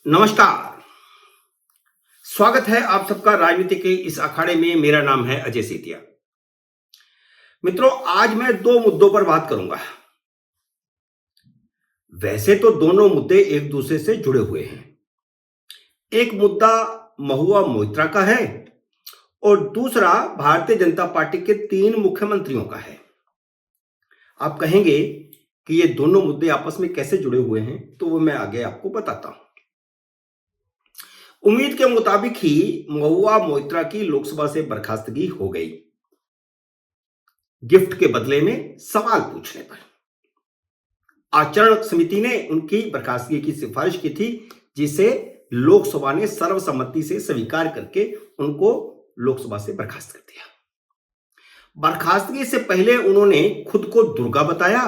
नमस्कार। स्वागत है आप सबका राजनीति के इस अखाड़े में। मेरा नाम है अजय सेतिया। मित्रों, आज मैं दो मुद्दों पर बात करूंगा। वैसे तो दोनों मुद्दे एक दूसरे से जुड़े हुए हैं। एक मुद्दा महुआ मोइत्रा का है और दूसरा भारतीय जनता पार्टी के 3 मुख्यमंत्रियों का है। आप कहेंगे कि ये दोनों मुद्दे आपस में कैसे जुड़े हुए हैं, तो वो मैं आगे आपको बताता हूं। उम्मीद के मुताबिक ही महुआ मोइत्रा की लोकसभा से बर्खास्तगी हो गई, गिफ्ट के बदले में सवाल पूछने पर। आचरण समिति ने उनकी बर्खास्तगी की सिफारिश की थी, जिसे लोकसभा ने सर्वसम्मति से स्वीकार करके उनको लोकसभा से बर्खास्त कर दिया। बर्खास्तगी से पहले उन्होंने खुद को दुर्गा बताया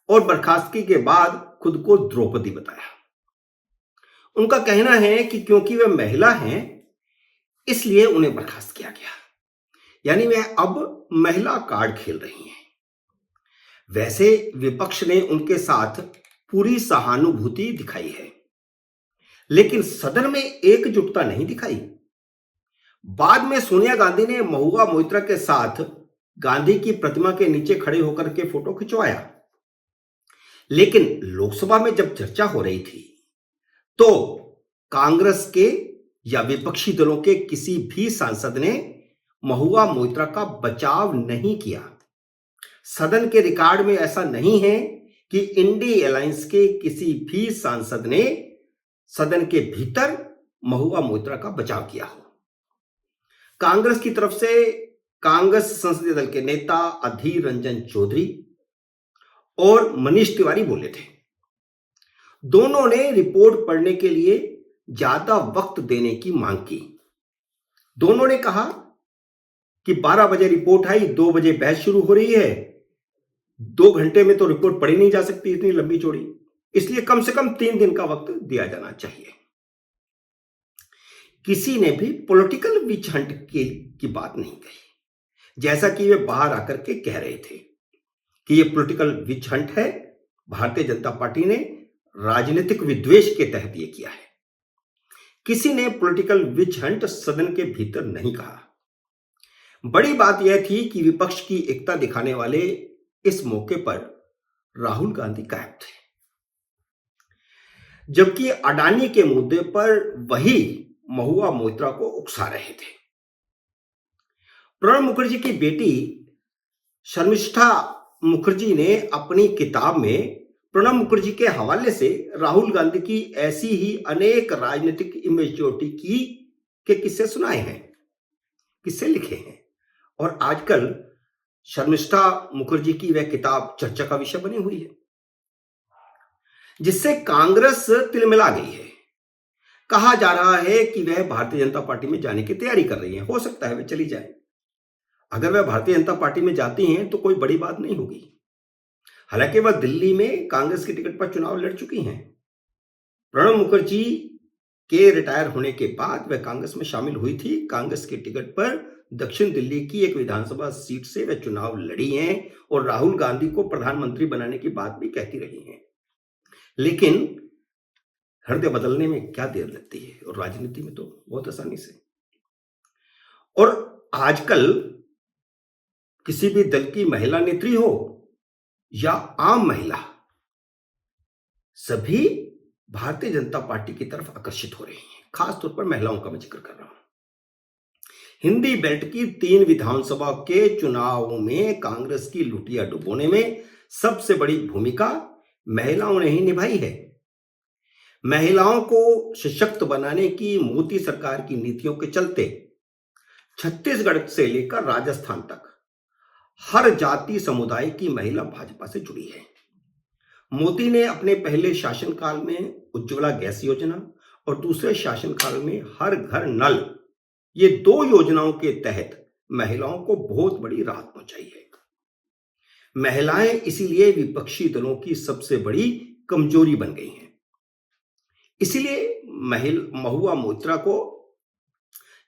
और बर्खास्तगी के बाद खुद को द्रौपदी बताया। उनका कहना है कि क्योंकि वे महिला हैं इसलिए उन्हें बर्खास्त किया गया, यानी वे अब महिला कार्ड खेल रही हैं। वैसे विपक्ष ने उनके साथ पूरी सहानुभूति दिखाई है, लेकिन सदन में एकजुटता नहीं दिखाई। बाद में सोनिया गांधी ने महुआ मोइत्रा के साथ गांधी की प्रतिमा के नीचे खड़े होकर के फोटो खिंचवाया, लेकिन लोकसभा में जब चर्चा हो रही थी तो कांग्रेस के या विपक्षी दलों के किसी भी सांसद ने महुआ मोइत्रा का बचाव नहीं किया। सदन के रिकॉर्ड में ऐसा नहीं है कि इंडी अलायंस के किसी भी सांसद ने सदन के भीतर महुआ मोइत्रा का बचाव किया हो। कांग्रेस की तरफ से कांग्रेस संसदीय दल के नेता अधीर रंजन चौधरी और मनीष तिवारी बोले थे। दोनों ने रिपोर्ट पढ़ने के लिए ज्यादा वक्त देने की मांग की। दोनों ने कहा कि 12 बजे रिपोर्ट आई, 2 बजे बहस शुरू हो रही है, 2 घंटे में तो रिपोर्ट पढ़ी नहीं जा सकती इतनी लंबी चौड़ी, इसलिए कम से कम 3 दिन का वक्त दिया जाना चाहिए। किसी ने भी पॉलिटिकल विच हंट की बात नहीं कही, जैसा कि वे बाहर आकर के कह रहे थे कि यह पॉलिटिकल विच हंट है। भारतीय जनता पार्टी ने राजनीतिक विद्वेष के तहत यह किया है। किसी ने पॉलिटिकल विच हंट सदन के भीतर नहीं कहा। बड़ी बात यह थी कि विपक्ष की एकता दिखाने वाले इस मौके पर राहुल गांधी गायब थे, जबकि अडानी के मुद्दे पर वही महुआ मोइत्रा को उकसा रहे थे। प्रणब मुखर्जी की बेटी शर्मिष्ठा मुखर्जी ने अपनी किताब में प्रणब मुखर्जी के हवाले से राहुल गांधी की ऐसी ही अनेक राजनीतिक इमेच्योरिटी के किस्से सुनाए हैं, किस्से लिखे हैं, और आजकल शर्मिष्ठा मुखर्जी की वह किताब चर्चा का विषय बनी हुई है, जिससे कांग्रेस तिलमिला गई है। कहा जा रहा है कि वह भारतीय जनता पार्टी में जाने की तैयारी कर रही है। हो सकता है वह चली जाए। अगर वह भारतीय जनता पार्टी में जाती हैं तो कोई बड़ी बात नहीं होगी। हालांकि वह दिल्ली में कांग्रेस की टिकट पर चुनाव लड़ चुकी हैं। प्रणब मुखर्जी के रिटायर होने के बाद वह कांग्रेस में शामिल हुई थी। कांग्रेस की टिकट पर दक्षिण दिल्ली की एक विधानसभा सीट से वह चुनाव लड़ी हैं और राहुल गांधी को प्रधानमंत्री बनाने की बात भी कहती रही हैं। लेकिन हृदय बदलने में क्या देर लगती है, और राजनीति में तो बहुत आसानी से। और आजकल किसी भी दल की महिला नेत्री हो या आम महिला, सभी भारतीय जनता पार्टी की तरफ आकर्षित हो रही हैं। खासतौर पर महिलाओं का मैं जिक्र कर रहा हूं। हिंदी बेल्ट की 3 विधानसभा के चुनावों में कांग्रेस की लुटिया डुबोने में सबसे बड़ी भूमिका महिलाओं ने ही निभाई है। महिलाओं को सशक्त बनाने की मोदी सरकार की नीतियों के चलते छत्तीसगढ़ से लेकर राजस्थान तक हर जाति समुदाय की महिला भाजपा से जुड़ी है। मोदी ने अपने पहले शासनकाल में उज्ज्वला गैस योजना और दूसरे शासनकाल में हर घर नल, ये 2 योजनाओं के तहत महिलाओं को बहुत बड़ी राहत पहुंचाई है। महिलाएं इसीलिए विपक्षी दलों की सबसे बड़ी कमजोरी बन गई हैं। इसीलिए महुआ मोइत्रा को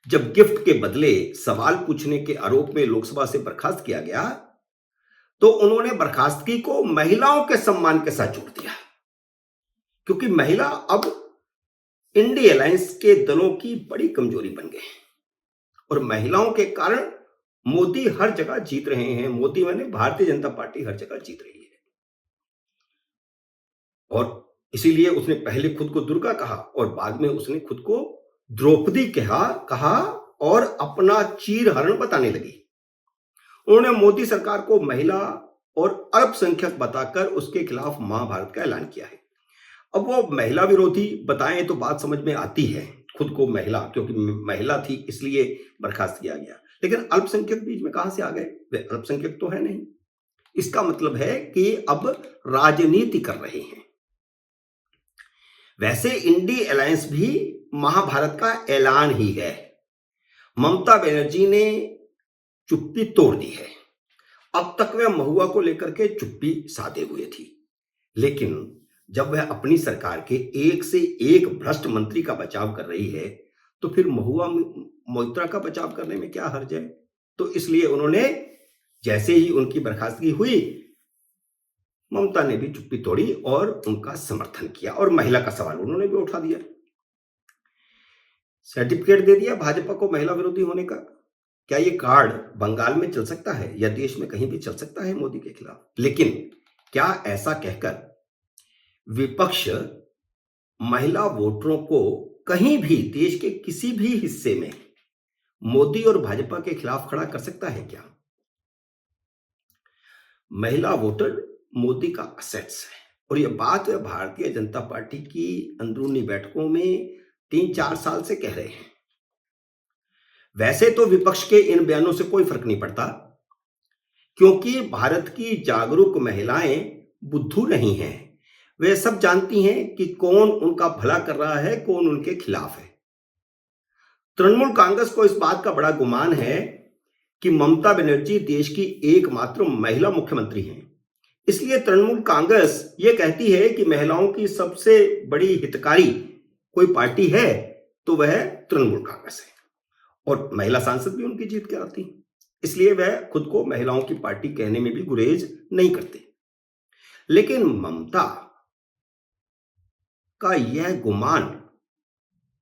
जब गिफ्ट के बदले सवाल पूछने के आरोप में लोकसभा से बर्खास्त किया गया, तो उन्होंने बर्खास्तगी को महिलाओं के सम्मान के साथ जोड़ दिया, क्योंकि महिला अब इंडी अलायंस के दलों की बड़ी कमजोरी बन गए और महिलाओं के कारण मोदी हर जगह जीत रहे हैं। मोदी माने भारतीय जनता पार्टी हर जगह जीत रही है और इसीलिए उसने पहले खुद को दुर्गा कहा और बाद में उसने खुद को द्रौपदी कहा और अपना चीरहरण बताने लगी। उन्होंने मोदी सरकार को महिला और अल्पसंख्यक बताकर उसके खिलाफ महाभारत का ऐलान किया है। अब वो महिला विरोधी बताएं तो बात समझ में आती है, खुद को महिला, क्योंकि महिला थी इसलिए बर्खास्त किया गया, लेकिन अल्पसंख्यक बीच में कहां से आ गए? वे अल्पसंख्यक तो है नहीं। इसका मतलब है कि अब राजनीति कर रहे हैं। वैसे इंडी अलायंस भी महाभारत का ऐलान ही है। ममता बनर्जी ने चुप्पी तोड़ दी है। अब तक वह महुआ को लेकर के चुप्पी साधे हुए थी, लेकिन जब वह अपनी सरकार के एक से एक भ्रष्ट मंत्री का बचाव कर रही है तो फिर महुआ मोइत्रा का बचाव करने में क्या हर्ज है? तो इसलिए उन्होंने जैसे ही उनकी बर्खास्तगी हुई, ममता ने भी चुप्पी तोड़ी और उनका समर्थन किया और महिला का सवाल उन्होंने भी उठा दिया। सर्टिफिकेट दे दिया भाजपा को महिला विरोधी होने का। क्या ये कार्ड बंगाल में चल सकता है या देश में कहीं भी चल सकता है मोदी के खिलाफ? लेकिन क्या ऐसा कहकर विपक्ष महिला वोटरों को कहीं भी देश के किसी भी हिस्से में मोदी और भाजपा के खिलाफ खड़ा कर सकता है क्या? महिला वोटर मोदी का असेट्स है और यह बात भारतीय जनता पार्टी की अंदरूनी बैठकों में 3-4 साल से कह रहे हैं। वैसे तो विपक्ष के इन बयानों से कोई फर्क नहीं पड़ता, क्योंकि भारत की जागरूक महिलाएं बुद्धू नहीं हैं। वे सब जानती हैं कि कौन उनका भला कर रहा है, कौन उनके खिलाफ है। तृणमूल कांग्रेस को इस बात का बड़ा गुमान है कि ममता बनर्जी देश की एकमात्र महिला मुख्यमंत्री हैं। इसलिए तृणमूल कांग्रेस ये कहती है कि महिलाओं की सबसे बड़ी हितकारी कोई पार्टी है तो वह तृणमूल कांग्रेस है और महिला सांसद भी उनकी जीत के आती, इसलिए वह खुद को महिलाओं की पार्टी कहने में भी गुरेज नहीं करते। लेकिन ममता का यह गुमान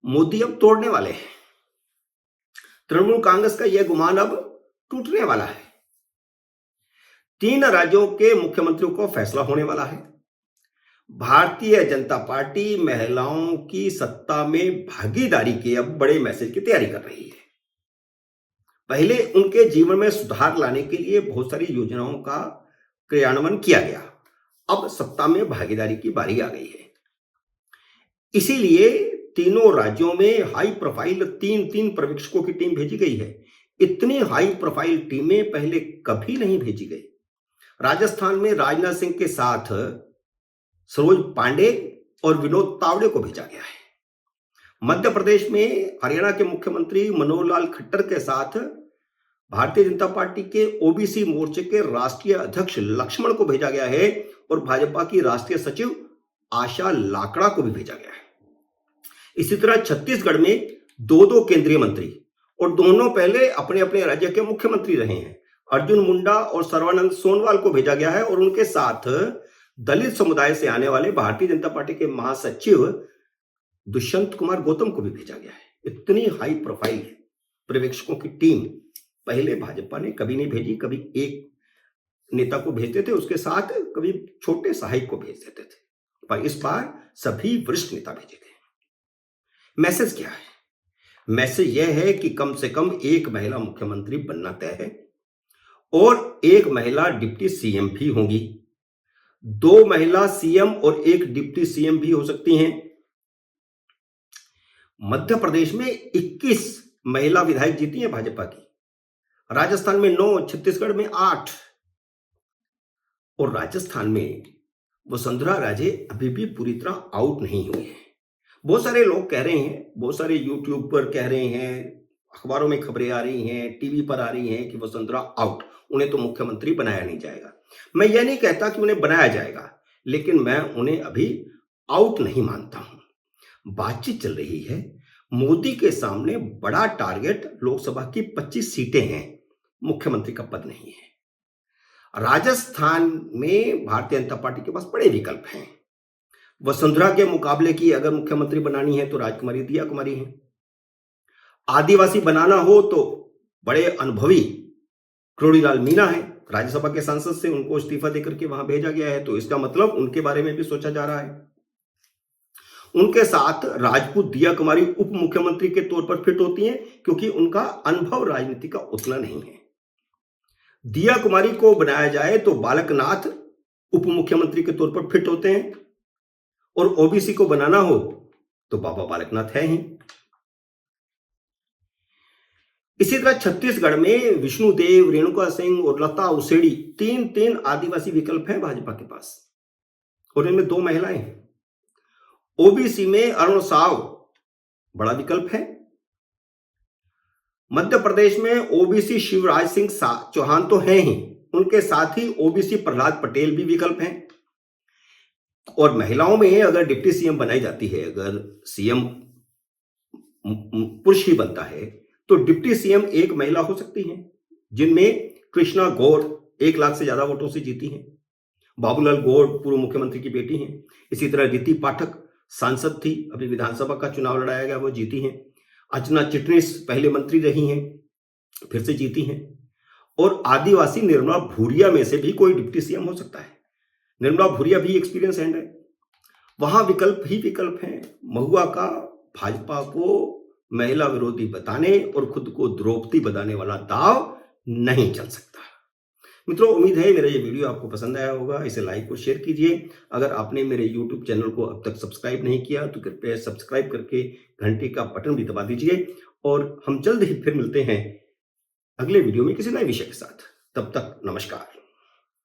मोदी अब तोड़ने वाले हैं। तृणमूल कांग्रेस का यह गुमान अब टूटने वाला है। 3 राज्यों के मुख्यमंत्रियों को फैसला होने वाला है। भारतीय जनता पार्टी महिलाओं की सत्ता में भागीदारी के अब बड़े मैसेज की तैयारी कर रही है। पहले उनके जीवन में सुधार लाने के लिए बहुत सारी योजनाओं का क्रियान्वयन किया गया, अब सत्ता में भागीदारी की बारी आ गई है। इसीलिए तीनों राज्यों में हाई प्रोफाइल 3-3 पर्यवेक्षकों की टीम भेजी गई है। इतनी हाई प्रोफाइल टीमें पहले कभी नहीं भेजी गई। राजस्थान में राजनाथ सिंह के साथ सरोज पांडे और विनोद तावड़े को भेजा गया है। मध्य प्रदेश में हरियाणा के मुख्यमंत्री मनोहर लाल खट्टर के साथ भारतीय जनता पार्टी के ओबीसी मोर्चे के राष्ट्रीय अध्यक्ष लक्ष्मण को भेजा गया है और भाजपा की राष्ट्रीय सचिव आशा लाकड़ा को भी भेजा गया है। इसी तरह छत्तीसगढ़ में 2 केंद्रीय मंत्री और दोनों पहले अपने अपने राज्य के मुख्यमंत्री रहे हैं, अर्जुन मुंडा और सर्बानंद सोनोवाल को भेजा गया है और उनके साथ दलित समुदाय से आने वाले भारतीय जनता पार्टी के महासचिव दुष्यंत कुमार गौतम को भी भेजा गया है। इतनी हाई प्रोफाइल पर्यवेक्षकों की टीम पहले भाजपा ने कभी नहीं भेजी। कभी एक नेता को भेजते थे, उसके साथ कभी छोटे सहायक को भेज देते थे, पर इस बार सभी वरिष्ठ नेता भेजे गए। मैसेज क्या है? मैसेज यह है कि कम से कम एक महिला मुख्यमंत्री बनना तय है और एक महिला डिप्टी सीएम भी होंगी। 2 महिला सीएम और 1 डिप्टी सीएम भी हो सकती हैं। मध्य प्रदेश में 21 महिला विधायक जीती हैं भाजपा की, राजस्थान में 9, छत्तीसगढ़ में 8 और राजस्थान में वसुंधरा राजे अभी भी पूरी तरह आउट नहीं हुए हैं। बहुत सारे लोग कह रहे हैं, बहुत सारे यूट्यूब पर कह रहे हैं, अखबारों में खबरें आ रही हैं, टीवी पर आ रही हैं कि वसुंधरा आउट, उन्हें तो मुख्यमंत्री बनाया नहीं जाएगा। मैं यह नहीं कहता कि उन्हें बनाया जाएगा, लेकिन मैं उन्हें अभी आउट नहीं मानता हूं। बातचीत चल रही है, मोदी के सामने बड़ा टारगेट लोकसभा की 25 सीटें हैं, मुख्यमंत्री का पद नहीं है। राजस्थान में भारतीय जनता पार्टी के पास बड़े विकल्प हैं। वसुंधरा के मुकाबले की अगर मुख्यमंत्री बनानी है तो राजकुमारी दिया कुमारी है। आदिवासी बनाना हो तो बड़े अनुभवी क्रोड़ीलाल मीणा है, राज्यसभा के सांसद से उनको इस्तीफा देकर के वहां भेजा गया है, तो इसका मतलब उनके बारे में भी सोचा जा रहा है। उनके साथ राजपूत दिया कुमारी उप मुख्यमंत्री के तौर पर फिट होती हैं क्योंकि उनका अनुभव राजनीति का उतना नहीं है। दिया कुमारी को बनाया जाए तो बालकनाथ उप मुख्यमंत्री के तौर पर फिट होते हैं, और ओबीसी को बनाना हो तो बाबा बालकनाथ है ही। इसी तरह छत्तीसगढ़ में विष्णुदेव, रेणुका सिंह और लता उसेड़ी तीन आदिवासी विकल्प हैं भाजपा के पास, और इनमें 2 महिलाएं हैं। ओबीसी में अरुण साव बड़ा विकल्प है। मध्य प्रदेश में ओबीसी शिवराज सिंह चौहान तो हैं ही, उनके साथ ही ओबीसी प्रहलाद पटेल भी विकल्प हैं। और महिलाओं में अगर डिप्टी सीएम बनाई जाती है, अगर सीएम पुरुष ही बनता है तो डिप्टी सीएम एक महिला हो सकती है, जिनमें कृष्णा गौड़ 1 लाख से ज्यादा वोटों से जीती हैं। बाबूलाल गौड़ पूर्व मुख्यमंत्री की बेटी हैं। इसी तरह रीति पाठक सांसद थी, अभी विधानसभा का चुनाव लड़ाया गया, वो जीती हैं। अर्चना चिटनिस पहले मंत्री रही हैं, फिर से जीती हैं। और आदिवासी निर्मला भूरिया में से भी कोई डिप्टी सीएम हो सकता है। निर्मला भूरिया भी एक्सपीरियंस हैंड है। वहां विकल्प ही विकल्प हैं। महुआ का भाजपा को महिला विरोधी बताने और खुद को द्रौपदी बताने वाला दाव नहीं चल सकता। मित्रों, उम्मीद है मेरा ये वीडियो आपको पसंद आया होगा। इसे लाइक और शेयर कीजिए। अगर आपने मेरे YouTube चैनल को अब तक सब्सक्राइब नहीं किया तो कृपया सब्सक्राइब करके घंटी का बटन भी दबा दीजिए, और हम जल्द ही फिर मिलते हैं अगले वीडियो में किसी नए विषय के साथ। तब तक नमस्कार।